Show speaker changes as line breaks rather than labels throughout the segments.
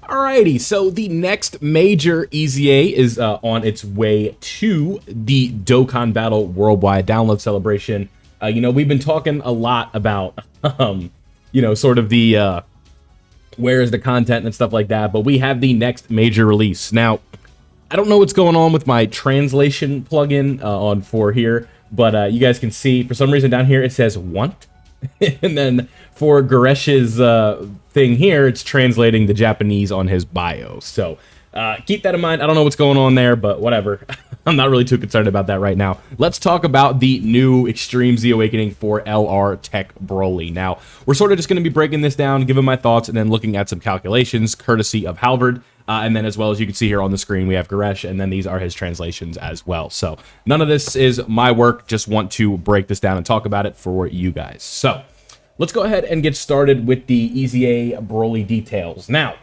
Alrighty, so the next major EZA is on its way to the Dokkan Battle Worldwide Download Celebration. We've been talking a lot about, sort of the where is the content and stuff like that, but we have the next major release. Now, I don't know what's going on with my translation plugin on for here, but you guys can see, for some reason down here, it says want. And then for Garesh's thing here, it's translating the Japanese on his bio. So keep that in mind. I don't know what's going on there, but whatever. I'm not really too concerned about that right now. Let's talk about the new Extreme Z Awakening for LR TEQ Broly. Now, we're sort of just going to be breaking this down, giving my thoughts, and then looking at some calculations, courtesy of Halvard. And then as well as you can see here on the screen, we have Garesh, and then these are his translations as well. So none of this is my work, just want to break this down and talk about it for you guys. So let's go ahead and get started with the EZA Broly details. Now,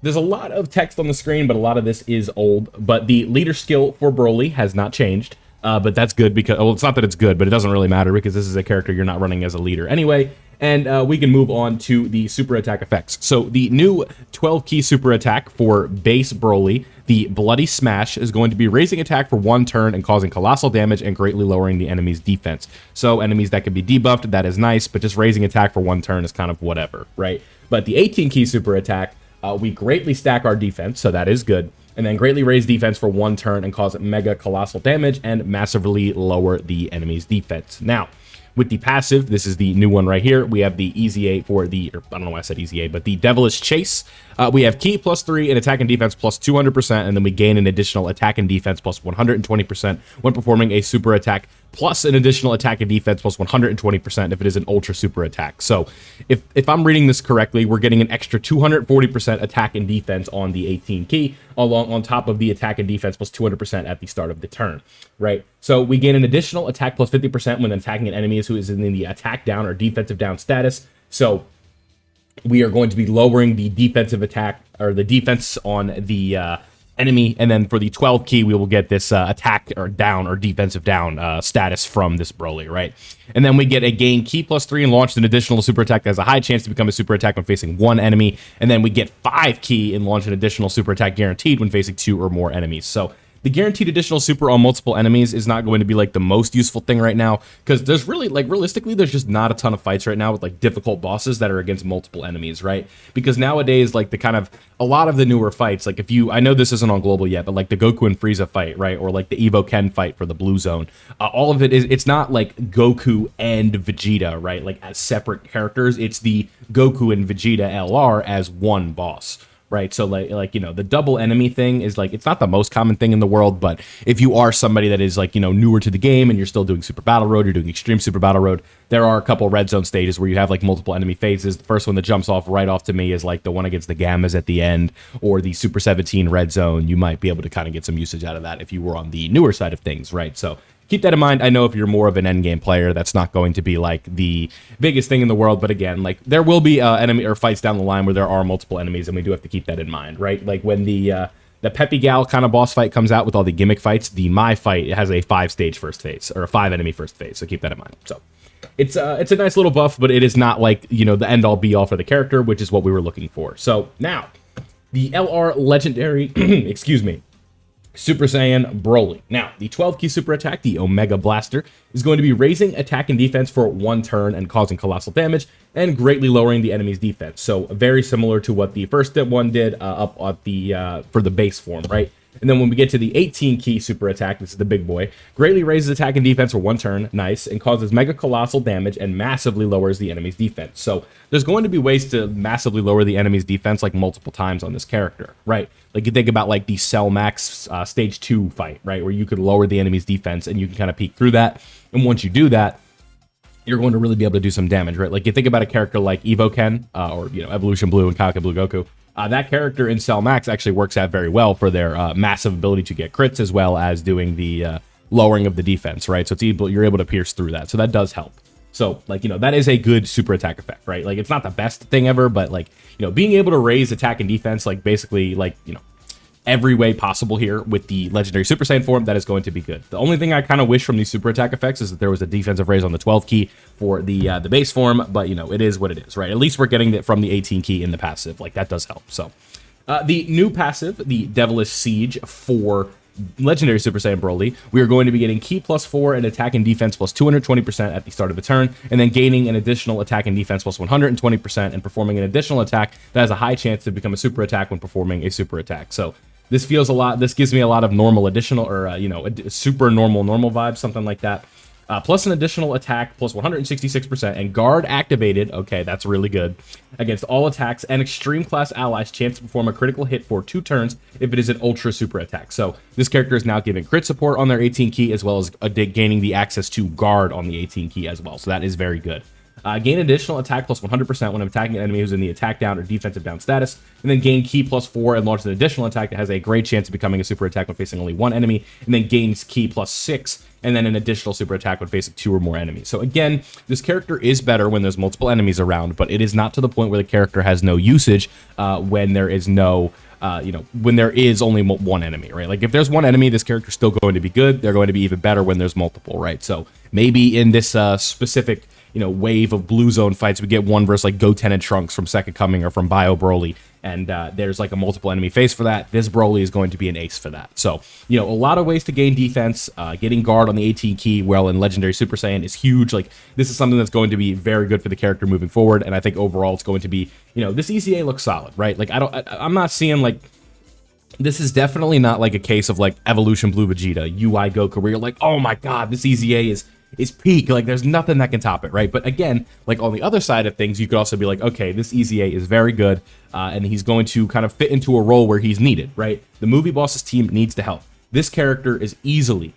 there's a lot of text on the screen, but a lot of this is old. But the leader skill for Broly has not changed. But that's good because, well, it's not that it's good, but it doesn't really matter because this is a character you're not running as a leader anyway. And we can move on to the super attack effects. So the new 12 key super attack for base Broly, the Bloody Smash, is going to be raising attack for 1 turn and causing colossal damage and greatly lowering the enemy's defense. So enemies that can be debuffed, that is nice, but just raising attack for 1 turn is kind of whatever, right? But the 18 key super attack, we greatly stack our defense, so that is good. And then greatly raise defense for 1 turn and cause mega colossal damage and massively lower the enemy's defense. Now, with the passive, this is the new one right here. We have the EZA for the, I don't know why I said EZA, but the Devilish Chase. We have Ki +3 and attack and defense +200%, and then we gain an additional attack and defense +120% when performing a super attack, plus an additional attack and defense +120% if it is an ultra super attack. So if I'm reading this correctly, we're getting an extra 240% attack and defense on the 18 key, along on top of the attack and defense +200% at the start of the turn, right? So we gain an additional attack +50% when attacking an enemy who is in the attack down or defensive down status. So we are going to be lowering the defensive attack or the defense on the enemy, and then for the 12 key, we will get this attack or down or defensive down status from this Broly, right? And then we get a gain Ki +3 and launched an additional super attack that has a high chance to become a super attack when facing 1 enemy, and then we get 5 Ki and launch an additional super attack guaranteed when facing 2 or more enemies. So the guaranteed additional super on multiple enemies is not going to be like the most useful thing right now, because there's really, like, realistically, there's just not a ton of fights right now with like difficult bosses that are against multiple enemies, right? Because nowadays, like, the kind of a lot of the newer fights, like, if you, I know this isn't on global yet, but like the Goku and Frieza fight, right, or like the Evo Ken fight for the blue zone, all of it is, it's not like Goku and Vegeta, right, like as separate characters. It's the Goku and Vegeta LR as one boss, right? So like the double enemy thing is like, it's not the most common thing in the world, but if you are somebody that is like, newer to the game and you're still doing Super Battle Road, you're doing Extreme Super Battle Road, there are a couple red zone stages where you have like multiple enemy phases. The first one that jumps off right off to me is like the one against the Gammas at the end, or the Super 17 red zone. You might be able to kind of get some usage out of that if you were on the newer side of things, right? So keep that in mind. I know if you're more of an endgame player, that's not going to be like the biggest thing in the world. But again, like, there will be enemy or fights down the line where there are multiple enemies, and we do have to keep that in mind, right? Like when the Peppy Gal kind of boss fight comes out with all the gimmick fights, the My fight, it has a 5-stage first phase, or a 5-enemy first phase. So keep that in mind. So it's a nice little buff, but it is not like, the end all be all for the character, which is what we were looking for. So now the LR legendary, excuse me, Super Saiyan Broly. Now, the 12 key super attack, the Omega Blaster, is going to be raising attack and defense for 1 turn and causing colossal damage and greatly lowering the enemy's defense. So very similar to what the first one did up at the for the base form, right? And then when we get to the 18 key super attack, this is the big boy, greatly raises attack and defense for 1 turn, nice, and causes mega colossal damage and massively lowers the enemy's defense. So there's going to be ways to massively lower the enemy's defense like multiple times on this character, right? Like you think about like the Cell Max stage 2 fight, right? Where you could lower the enemy's defense and you can kind of peek through that. And once you do that, you're going to really be able to do some damage, right? Like you think about a character like Evo Ken or, Evolution Blue and Kaioken Blue Goku. That character in Cell Max actually works out very well for their massive ability to get crits, as well as doing the lowering of the defense, right? So you're able to pierce through that. So that does help. So, like, that is a good super attack effect, right? Like, it's not the best thing ever, but, like, being able to raise attack and defense, like, basically, like, every way possible here with the legendary Super Saiyan form, that is going to be good. The only thing I kind of wish from these super attack effects is that there was a defensive raise on the 12 key for the base form, but it is what it is, right? At least we're getting it from the 18 key in the passive. Like, that does help. So The new passive, the Devilish Siege for Legendary Super Saiyan Broly, we are going to be getting Ki +4 and attack and defense plus 220% at the start of the turn, and then gaining an additional attack and defense plus 120% and performing an additional attack that has a high chance to become a super attack when performing a super attack. So this feels a lot, this gives me a lot of normal additional, or, you know, super normal vibes, something like that. Plus an additional attack, plus 166%, and guard activated, okay, that's really good, against all attacks and extreme class allies, chance to perform a critical hit for 2 turns if it is an ultra super attack. So this character is now giving crit support on their 18 key, as well as gaining the access to guard on the 18 key as well, so that is very good. Gain additional attack plus 100% when attacking an enemy who's in the attack down or defensive down status, and then gain Ki +4 and launch an additional attack that has a great chance of becoming a super attack when facing only 1 enemy, and then gains Ki +6, and then an additional super attack when facing 2 or more enemies. So again, this character is better when there's multiple enemies around, but it is not to the point where the character has no usage when there is no you know, when there is only 1 enemy, right? Like if there's 1 enemy, this character's still going to be good. They're going to be even better when there's multiple, right? So maybe in this specific, you know, wave of blue zone fights, we get one versus like Goten and Trunks from Second Coming or from Bio Broly, and there's like a multiple enemy face for that. This Broly is going to be an ace for that. So, you know, a lot of ways to gain defense. Getting guard on the 18 key, well, in Legendary Super Saiyan is huge. Like this is something that's going to be very good for the character moving forward, and I think overall it's going to be, you know, this EZA looks solid, right? Like I'm not seeing like, this is definitely not like a case of like Evolution Blue Vegeta, UI Goku, where you're like, oh my god, this EZA is peak, like there's nothing that can top it, right? But again, like on the other side of things, you could also be like, okay, this EZA is very good, and he's going to kind of fit into a role where he's needed, right? The movie boss's team needs to help. This character is easily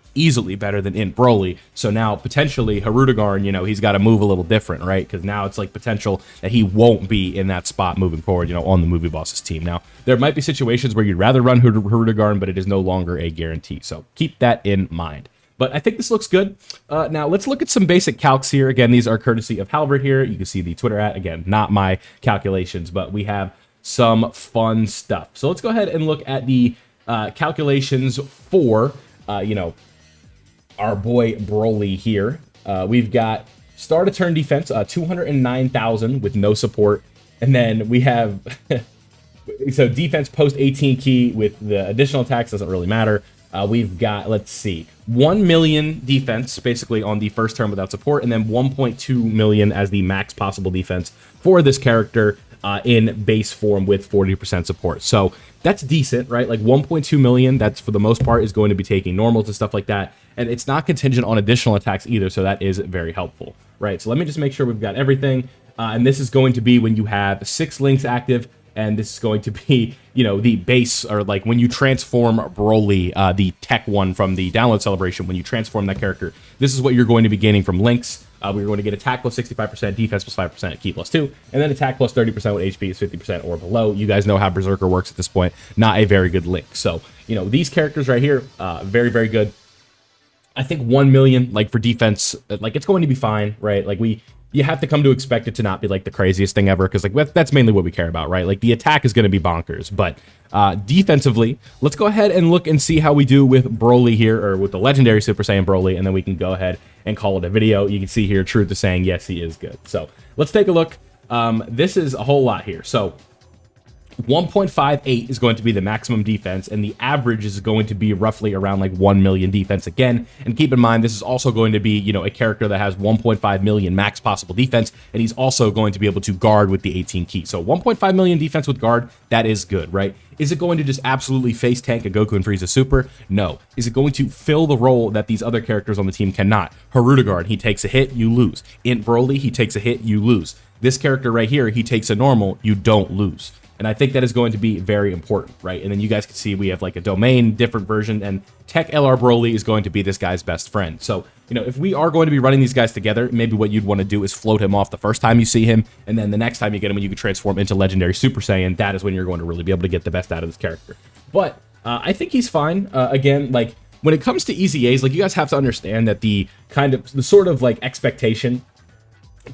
better than Int Broly, so now potentially Harudegarn, you know, he's got to move a little different, right? Because now it's like potential that he won't be in that spot moving forward, you know, on the movie boss's team. Now, there might be situations where you'd rather run Harudegarn, but it is no longer a guarantee, so keep that in mind. But I think this looks good. Now, let's look at some basic calcs here. Again, these are courtesy of Halvard here. You can see the Twitter @ again, not my calculations, but we have some fun stuff. So let's go ahead and look at the calculations for, you know, our boy Broly here. We've got start of turn defense, 209,000 with no support. And then we have, so defense post 18 key with the additional attacks, doesn't really matter. We've got, let's see, 1 million defense basically on the first turn without support, and then 1.2 million as the max possible defense for this character in base form with 40% support. So that's decent, right? Like 1.2 million, that's for the most part is going to be taking normals and stuff like that. And it's not contingent on additional attacks either, so that is very helpful, right? So let me just make sure we've got everything. And this is going to be when you have 6 links active, and this is going to be, you know, the base, or like when you transform Broly, the TEQ one from the download celebration, when you transform that character, this is what you're going to be gaining from links. We're going to get attack plus 65%, defense plus 5%, Ki plus 2, and then attack plus 30% when HP is 50% or below. You guys know how Berserker works at this point. Not a very good link. So, you know, these characters right here, very, very good. I think 1 million, like for defense, like it's going to be fine, right? Like you have to come to expect it to not be like the craziest thing ever, because like that's mainly what we care about, right? Like the attack is going to be bonkers, but defensively, let's go ahead and look and see how we do with Broly here, or with the Legendary Super Saiyan Broly, and then we can go ahead and call it a video. You can see here, Truth is saying, yes, he is good. So let's take a look. This is a whole lot here. So 1.58 is going to be the maximum defense, and the average is going to be roughly around like 1 million defense again. And keep in mind, this is also going to be, you know, a character that has 1.5 million max possible defense, and he's also going to be able to guard with the 18 key. So 1.5 million defense with guard, that is good, right? Is it going to just absolutely face tank a Goku and Frieza Super? No. Is it going to fill the role that these other characters on the team cannot? Harudegarn, he takes a hit, you lose. Int Broly, he takes a hit, you lose. This character right here, he takes a normal, you don't lose. And I think that is going to be very important, right? And then you guys can see we have like a domain, different version, and TEQ LR Broly is going to be this guy's best friend. So, you know, if we are going to be running these guys together, maybe what you'd want to do is float him off the first time you see him, and then the next time you get him, when you can transform into Legendary Super Saiyan, that is when you're going to really be able to get the best out of this character. But I think he's fine. Again, like when it comes to EZAs, like you guys have to understand that the sort of like expectation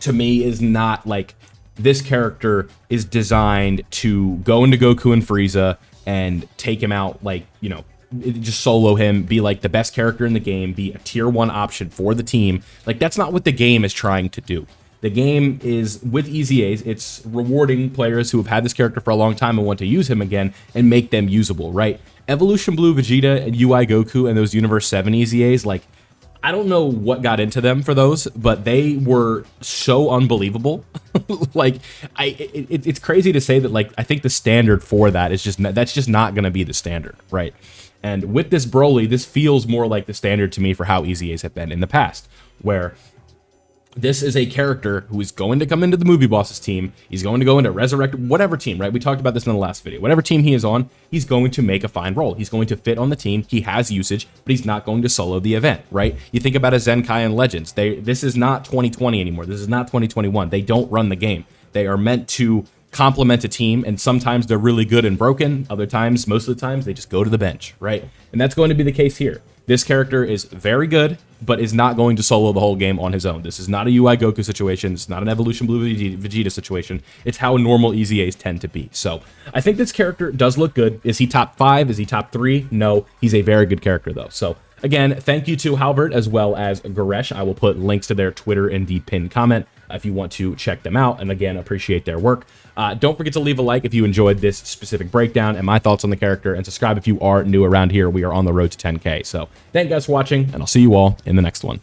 to me is not like, this character is designed to go into Goku and Frieza and take him out, like, you know, just solo him, be like the best character in the game, be a tier 1 option for the team. Like, that's not what the game is trying to do. The game is, with EZAs, it's rewarding players who have had this character for a long time and want to use him again and make them usable, right? Evolution Blue Vegeta and UI Goku and those Universe 7 EZAs, like, I don't know what got into them for those, but they were so unbelievable. Like, it's crazy to say that, like, I think the standard for that is just, that's just not going to be the standard, right? And with this Broly, this feels more like the standard to me for how EZAs have been in the past, where this is a character who is going to come into the movie bosses team. He's going to go into Resurrect, whatever team, right? We talked about this in the last video. Whatever team he is on, he's going to make a fine role. He's going to fit on the team. He has usage, but he's not going to solo the event, right? You think about a Zenkai and Legends. This is not 2020 anymore. This is not 2021. They don't run the game. They are meant to complement a team, and sometimes they're really good and broken. Other times, most of the times, they just go to the bench, right? And that's going to be the case here. This character is very good, but is not going to solo the whole game on his own. This is not a UI Goku situation. It's not an Evolution Blue Vegeta situation. It's how normal EZAs tend to be. So I think this character does look good. Is he top 5? Is he top 3? No, he's a very good character, though. So again, thank you to Halbert as well as Goresh. I will put links to their Twitter in the pinned comment if you want to check them out. And again, appreciate their work. Don't forget to leave a like if you enjoyed this specific breakdown and my thoughts on the character, and subscribe if you are new around here. We are on the road to 10K. So thank you guys for watching, and I'll see you all in the next one.